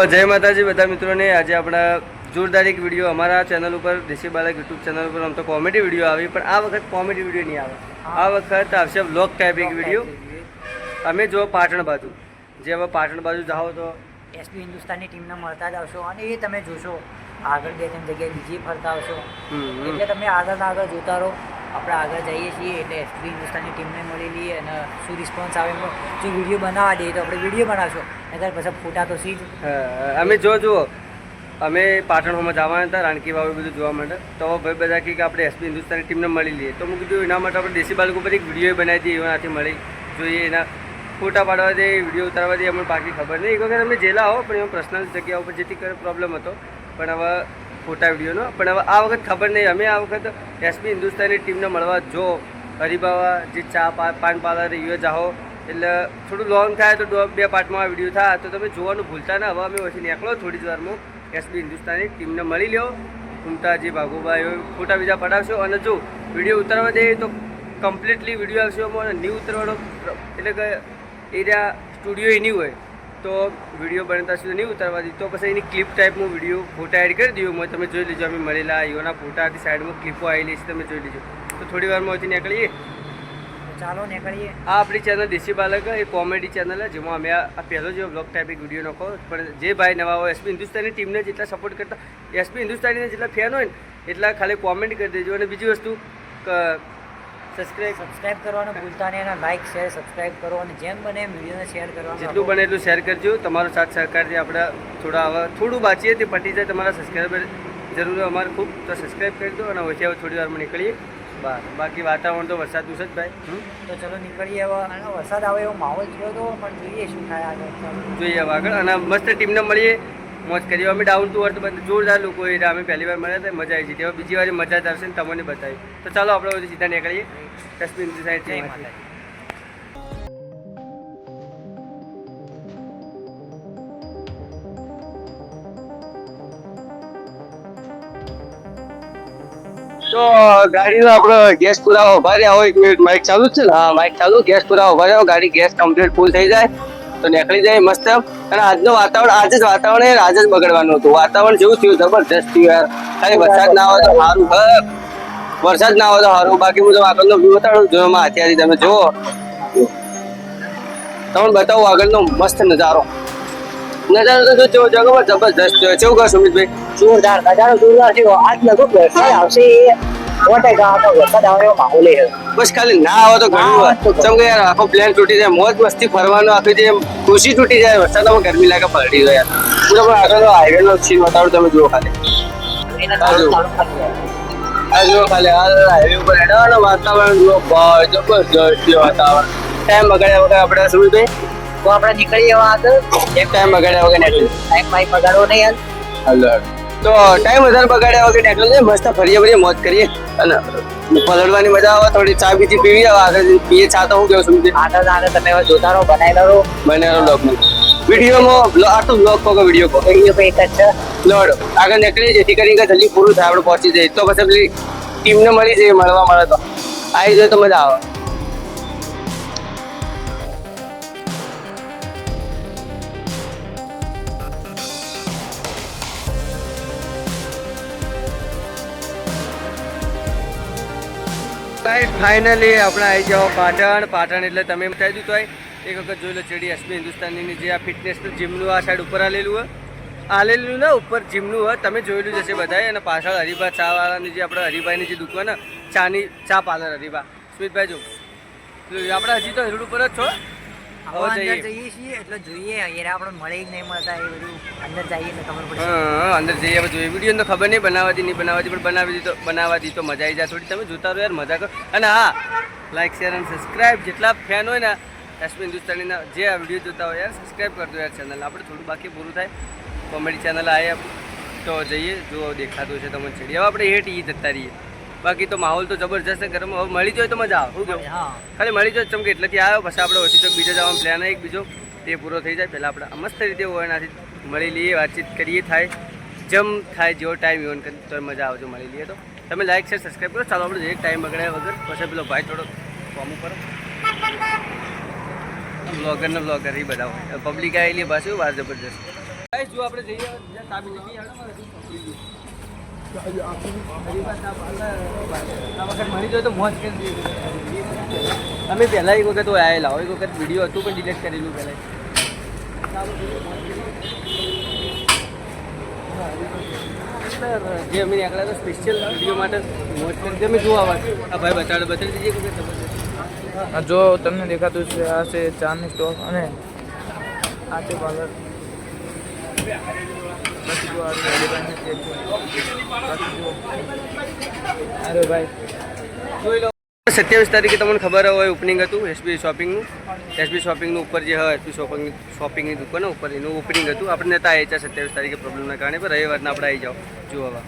જય માતાજી બધા મિત્રોને આજે આપણા જોરદાર એક વિડીયો અમારા ચેનલ ઉપર દેશી બાલક યુટ્યુબ ચેનલ ઉપર આમ તો કોમેડી વિડીયો આવી પણ આ વખત કોમેડી વિડીયો નહીં આવે આ વખત આવશે વ્લોગ ટાઈપ એક વિડીયો અમે જો પાટણ બાજુ જે હવે પાટણ બાજુ જાઓ તો એસપી હિન્દુસ્તાનની ટીમને મળતા જ આવશો અને એ તમે જોશો આગળ બે ત્રણ જગ્યાએ બીજી ફરતા આવશો એટલે તમે આગળ જોતા રહો. આપણે આગળ જઈએ છીએ એટલે એસપી હિન્દુસ્તાનની ટીમને મળી લઈએ અને શું રિસ્પોન્સ આવે જો વિડીયો બનાવવા દઈએ તો આપણે વિડીયો બનાવશો નહીંતર પછી ફોટા તો સી જ અમે જુઓ અમે પાટણમાં જવાના હતા રાણકી વાવ બધું જોવા માટે તો ભાઈ બધા કે આપણે એસપી હિન્દુસ્તાનની ટીમને મળી લઈએ તો મેં કીધું એના માટે આપણે દેશી બાલક ઉપર એક વિડીયો બનાવી દઈએ એનાથી મળી જોઈએ એના ફોટા પાડવા દે વિડીયો ઉતારવા દે અમને બાકી ખબર નહીં એક વખત અમે જેલા હો પણ એમાં પર્સનલ જગ્યા ઉપર જેથી કરે પ્રોબ્લેમ હતો પણ હવે ફોટા વિડીયોનો પણ હવે આ વખત ખબર નહીં અમે આ વખત એસપી હિન્દુસ્તાનની ટીમને મળવા જો હરિબાવા જે ચા પાન પાર્લર યુએ જાઓ એટલે થોડું લોંગ થાય તો બે પાર્ટમાં આ વિડીયો થાય તો તમે જોવાનું ભૂલતા ના હવે અમે પછી નીકળો થોડી જ વારમાં એસપી હિન્દુસ્તાનની ટીમને મળી લો કુમતાજી ભાગુભાઈ ફોટા બીજા પડાવશો અને જો વિડીયો ઉતારવા દે તો કમ્પ્લીટલી વિડીયો આવશે એમાં નહીં ઉતરવાનો એટલે કે એરિયા સ્ટુડિયો એની હોય તો વિડીયો બનતા સુધી નહીં ઉતારવા દી તો પછી એની ક્લિપ ટાઈપનું વિડીયો ફોટા એડ કરી દઉં તમે જોઈ લીજો અમે મળેલા એઓના ફોટાથી સાઈડમાં ક્લિપો આવેલી છે તમે જોઈ લીજો તો થોડી વારમાં અહીંથી નીકળીએ ચાલો નીકળીએ. આ આપણી ચેનલ દેશી બાલક એ કોમેડી ચેનલ છે જેમાં અમે આ પહેલો જે બ્લોગ ટાઈપ એક વિડીયો નાખો પણ જે ભાઈ નવા હોય એસપી હિન્દુસ્તાની ટીમને જેટલા સપોર્ટ કરતા એસપી હિન્દુસ્તાનીના જેટલા ફેન હોય ને એટલા ખાલી કોમેન્ટ કરી દેજો અને બીજી વસ્તુ સબસ્ક્રાઇબ કરવાનું ભૂલતા નહીં અને લાઇક શેર સબસ્ક્રાઇબ કરો અને જેમ બને એમ વિડીયોને શેર કરવાનું જેટલું બને એટલું શેર કરજો તમારો સાથ સહકારથી આપણે થોડું બાચીએ તે પટી જાય તમારા સબસ્ક્રાઈબર જરૂર અમારે ખૂબ તો સબસ્ક્રાઈબ કરી દો અને પછી હવે થોડી વારમાં નીકળીએ બહાર બાકી વાતાવરણ તો વરસાદનું છે જ ભાઈ તો ચલો નીકળીએ હવે અને વરસાદ આવે એવો માહોલ થયો તો પણ જોઈએ શું થાય આગળ જોઈએ હવે આગળ અને મસ્ત ટીમને મળીએ મોજ કરીએ અમે ડાઉન ટુ અર્થ બધું જોરદાર લોકો એટલે અમે પહેલી વાર મળ્યા હતા મજા આવી છે તેમાં બીજી વાર મજા જ આવશે ને તમને બતાવી તો ચાલો આપણે બધું સીધા નીકળીએ એસપી હિન્દુસ્તાની તો ગાડીનો આપણો ગેસ પુરાવો ઉભા રહ્યા હોય 1 મિનિટ માઇક ચાલુ છે ને હા માઇક ચાલુ ગેસ પુરાવો ઉભા રહ્યો ગાડી ગેસ કમ્પ્લીટ ફૂલ થઈ જાય તો નીકળી જાય મસ્ત અને આજનું વાતાવરણ આજે જ બગડવાનું હતું વાતાવરણ જેવું થયું જબરજસ્ત થયું યાર ખાલી વરસાદ ના આવે તો સારું વરસાદ ના આવે તો સારું બાકી હું આગળનો વ્યૂ બતાડું જોવામાં અત્યારે તમે જુઓ તમને બતાવું આગળનો મસ્ત નજારો તો જબરજસ્ત કેવું કહો સુમિતભાઈ જોરદાર નજારો જોરદાર થયો આજ લગભગ વરસાદ આવશે વરસાદ આવે એવો માહોલ છે બસ ખાલી ના આવે તો ઘણું કેમ કે યાર આખો પ્લાન તૂટી જાય મોજ મસ્તી ફરવાનો આખી જે ખુશી તૂટી જાય વરસાદમાં ગરમી લાગે પલટી જાય પૂરો પણ આગળનો હાઈવે નો સીન બતાવું તમે જુઓ ખાલી આ જુઓ ખાલી હાઈવે ઉપર હેડવાનું વાતાવરણ જુઓ જબરજસ્ત વાતાવરણ ટાઈમ બગાડ્યા વગર આપણે સુમિતભાઈ તો આપણે નીકળીએ હવે આગળ એક ટાઈમ બગાડ્યા વગર નીકળી ટાઈમ ભાઈ બગાડવો નહીં યાર તો ટાઈમ વધારે બગાડ્યા વગર નીકળ્યો છે મસ્ત ફરીએ મોજ કરીએ અને પલળવાની મજા આવે થોડી ચા બીજી પીવી આવે આગળ પીએ ચા તો હું કેવું છું આગળ તમે હવે જોતા રહો બનાવેલો બ્લોગ વિડીયોમાં આટલું બ્લોગ કહો કે વિડીયો કહો વિડીયો એક જ છે લોડ આગળ નીકળીએ જેથી કરીને જલ્દી પૂરું થાય આપણે પહોંચી જઈએ તો પછી પેલી ટીમને મળી જઈએ મળવા મળે તો આવી જાય તો મજા આવે ફાઇનલી આપણે આવી જાઓ પાટણ એટલે તમે એમ કહી દીધું હોય એક વખત જોઈ લો ચેડી એસપી હિન્દુસ્તાનીની જે આ ફિટનેસનું જીમનું આ સાઈડ ઉપર આલેલું ને ઉપર જીમનું હોય તમે જોયેલું જશે બધાએ અને પાછળ હરિભા ચાવાળાની જે આપણે હરિભાઈની જે દુકાન ચા પાર્લર હરિભા સ્મિતભાઈ જો આપણે હજી તો રોડ ઉપર જ છો અંદર જઈએ છીએ એટલે જોઈએ યાર આપણે મળે જ નહીં મળતા એ બધું અંદર જઈએ એટલે ખબર પડે અંદર જઈએ હવે જોઈએ વિડીયો તો ખબર નહીં બનાવવાથી પણ બનાવવાથી તો મજા આવી જાય થોડી તમે જોતા રહો યાર મજા કરો અને હા લાઈક શેર અને સબસ્ક્રાઈબ જેટલા ફેન હોય ને એસપી હિન્દુસ્તાનીના જે આ વિડીયો જોતા હોય યાર સબસ્ક્રાઈબ કરજો યાર ચેનલ આપણે થોડું બાકી પૂરું થાય કોમેડી ચેનલ આવે તો જઈએ જો દેખાતું છે તમને ચડી હવે આપણે હેઠ જતા રહીએ બાકી તો માહોલ તો જબરજસ્ત છે ગરમ હવે મળી જાય તો મજા આવે શું કેવું ખાલી મળી જાય ચમકે એટલેથી આવ્યો પછી આપણે ઓછી તો બીજા જવાનો પ્લાન એક બીજો તે પૂરો થઈ જાય પહેલાં આપણે મસ્ત રીતે હોય એનાથી મળી લઈએ વાતચીત કરીએ થાય જેમ થાય જેવો ટાઈમ ઇવન કરી તો મજા આવજો મળી લઈએ તો તમે લાઈક શેર સબસ્ક્રાઈબ કરો ચાલો આપણે એક ટાઈમ બગડ્યા વગર પછી પેલો ભાઈ થોડો ફોર્મ ઉપર બ્લોગર એ બધા હોય પબ્લિક આવેલી પાછું વાર જબરજસ્ત ગાઈસ જો આપણે જઈએ જ્યાં ચાબી જઈએ આ વખત મળી જાય તો મોજ કરી દઈએ. અમે પહેલાં એક વખત આવેલા એક વખત વિડીયો હતું પણ ડિલીટ કરેલું પહેલાં. જે અમે નીકળ્યા તો સ્પેશિયલ વિડીયો માટે મોજ કરી અમે જોવા આવે આ ભાઈ બતાડી દીધી કે આ જો તમને દેખાતું છે આ છે ચાની સ્ટોક અને આ છે પાર્લર. પછી જો આ રેડીમેડની ચેક છે. પછી જો અરે ભાઈ જોઈ લો. 27 તારીખે તમને ખબર હોય ઓપનિંગ હતું એસબી શોપિંગનું. એસબી શોપિંગનું ઉપર જે હોય એસબી શોપિંગની દુકાન ઉપર એનું ઓપનિંગ હતું. આપણે નતા આવ્યા 27 તારીખે પ્રોબ્લેમના કારણે પણ રવિવારના આપણે આવી જાઓ જુઓ હવે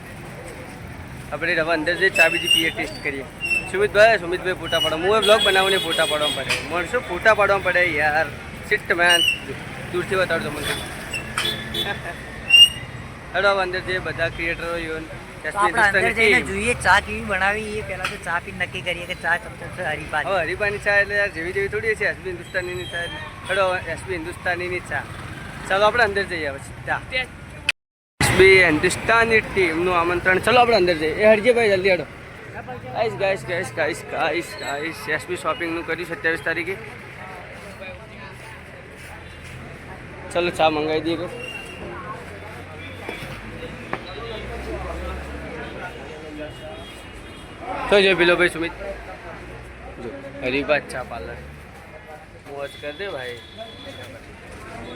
આપણે હવે અંદર જઈ ચા બીજી પીએ ટેસ્ટ કરીએ. સુમિતભાઈ ફોટા પાડો હું બ્લોગ બનાવીને ફોટા પાડવા પડે મળશો ફોટા પાડવા પડે યાર સિટ મેન દૂરથી બતાડો તમને. હેડો હવે અંદર જે બધા ક્રિએટરો આપણે અંદર જઈને જોઈએ ચા કેવી બનાવી એ પહેલા તો ચા પી નક્કી કરીએ કે ચા ચમચમ હરીપા. હવે હરીપાની ચા એટલે યાર જેવી થોડી છે એસબી હિન્દુસ્તાનીની ચા. હેડો એસબી હિન્દુસ્તાનીની ચા. ચાલો આપણે અંદર જઈએ હવે સીધા એસબી હિન્દુસ્તાની ટીમનું આમંત્રણ. ચલો આપણે અંદર જઈએ. એ હરજે ભાઈ જલ્દી હેડો. ગાઈસ એસબી શોપિંગનું કર્યું 27 તારીખે. ચલો ચા મંગાવી દઈએ. તો જો પેલો ભાઈ સુમિત જો હરીબા ચા પાર્લર મોજ કર દે ભાઈ.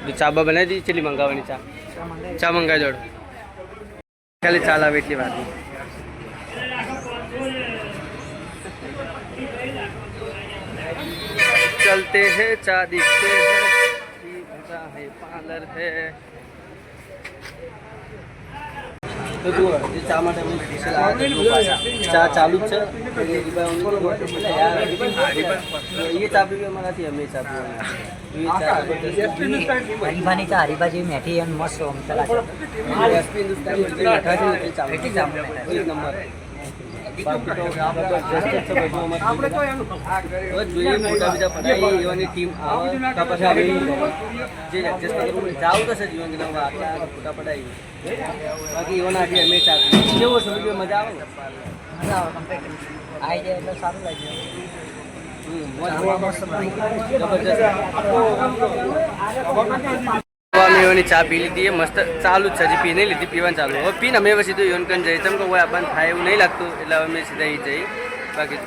જો ચા બા બનાવી દીધી ચેલી મંગાવવાની ચા મંગાવી દોડો ખાલી ચાલ આવે એટલી વાત નહીં. चलते हैं चा दिखते हैं है पार्लर है. તો જુઓ જે ચા માટે અમે સ્પેશિયલ ચા ચાલુ જ છે. એ ચા પીવી અમારાથી અમે ચા પીવાની હરીબાની ચા હરીબા જેવી મેઠી એમ મસ્ત ચલા છે. એસપી હિન્દુસ્તાની એટલી મીઠા છે ને એટલી ચા એક નંબર. જોઈએ મોટા બીજા પડાય એવાની ટીમ આવે તો પછી અમે જે એડજસ્ટ કરવું જાવ તો છે જીવન આટલા ફોટા પડાવી બાકી એવાનાથી અમે ચાલુ કેવો સમજો મજા આવે ને મજા આવે કમ્પ્લીટ આવી જાય એટલે સારું લાગે. એવાની ચા પી લીધી મસ્ત ચાલુ જ છે હજી પી નહીં લીધી પીવાનું ચાલુ. હવે પીને અમે પછી તો યોન કન જઈએ તેમ કે હોય બંધ થાય એવું નહીં લાગતું એટલે હવે અમે સીધા એ જઈએ. બાકી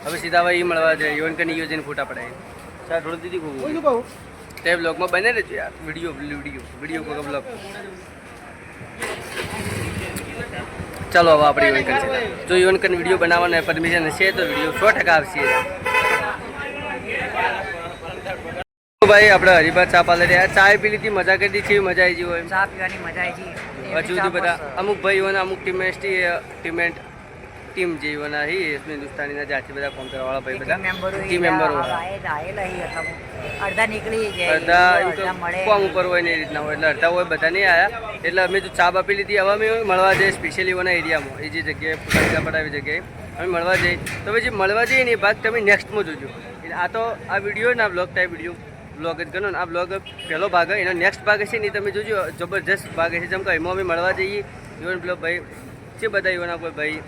હવે સીધા હવે એ મળવા જાય યોન કન યો જઈને ફોટા પડાય. ચા થોડું દીધી ખૂબ તે બ્લોગમાં બને રહેજો યાર. વિડીયો કોઈ બ્લોગ. ચાલો હવે આપણે યોન કન છે જો યોન કન વિડીયો બનાવવાના પરમિશન હશે તો વિડીયો 100% આવશે. ભાઈ આપણે હરીબા ચા પાર્લર ચા પી લીધી મજા કરી દીધી છે. મજા આવી ગઈ હોય ચા પીવાની મજા આવી ગઈ. હજુ સુધી બધા અમુક ભાઈઓના અમુક ટીમ જેવાના એસબી હિન્દુસ્તાનીના જ્યાંથી બધા કોમ કરવાવાળા ભાઈ બધા ટીમ મેમ્બરો અડધા નીકળી જાય અડધા એમ તો કોમ ઉપર હોય ને એ રીતના હોય એટલે અડધા હોય બધા નહીં આવ્યા એટલે અમે જો ચા બાપી લીધી હવે અમે મળવા જઈએ સ્પેશિયલી એવાના એરિયામાં એ જે જગ્યાએ ફોટા પડાવી જગ્યાએ અમે મળવા જઈએ તો હવે જે મળવા જઈએ ને એ ભાગ તમે નેક્સ્ટમાં જોજો. આ તો આ વિડીયો ને આ બ્લોગ ટાઈપ વિડીયો બ્લોગ જ ગણો ને આ બ્લોગ પહેલો ભાગ એનો નેક્સ્ટ ભાગ હશે ને તમે જોજો જબરજસ્ત ભાગ હશે. જેમ કે એમાં અમે મળવા જઈએ ઇવન પેલો ભાઈ છે બધા ઇવન કોઈ ભાઈ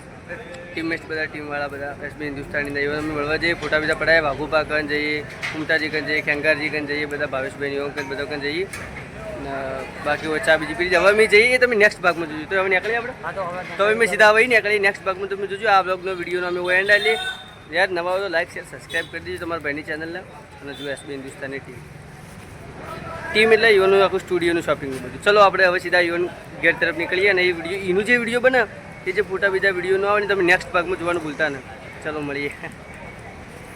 ટીમમેટ્સ બધા ટીમવાળા બધા એસબી હિન્દુસ્તાનીના ઇવન અમે મળવા જઈએ ફોટા બીજા પડાય વાઘુપા કન જઈએ ઉમતાજી કન જઈએ ખેંગારજી કન જઈએ બધા ભાવેશભાઈ એવું કન બધા કન જઈએ. બાકી ઓછા બીજી પીડી હવે અમે જઈએ તમે નેક્સ્ટ ભાગમાં જોજો. તો હવે નીકળીએ આપણે તો હવે મેં સીધા હવે નીકળીએ નેક્સ્ટ ભાગમાં તમે જોજો. આ બ્લોગનો વિડીયોનો અમે એન્ડ આવીએ યાર. નવા હોય તો લાઈક શેર સબસ્ક્રાઈબ કરી દીજો તમારા ભાઈની ચેનલને અને જો એસબી હિન્દુસ્તાની ટીમ એટલે યુવાનું આખું સ્ટુડિયોનું શોપિંગનું બધું. ચલો આપણે હવે સીધા યુવન ગેટ તરફ નીકળીએ અને એ વિડીયો એનું જે વિડીયો બને એ જે ફોટા બીજા વિડીયોનો આવે ને તમે નેક્સ્ટ ભાગમાં જોવાનું ભૂલતા ને. ચલો મળીએ.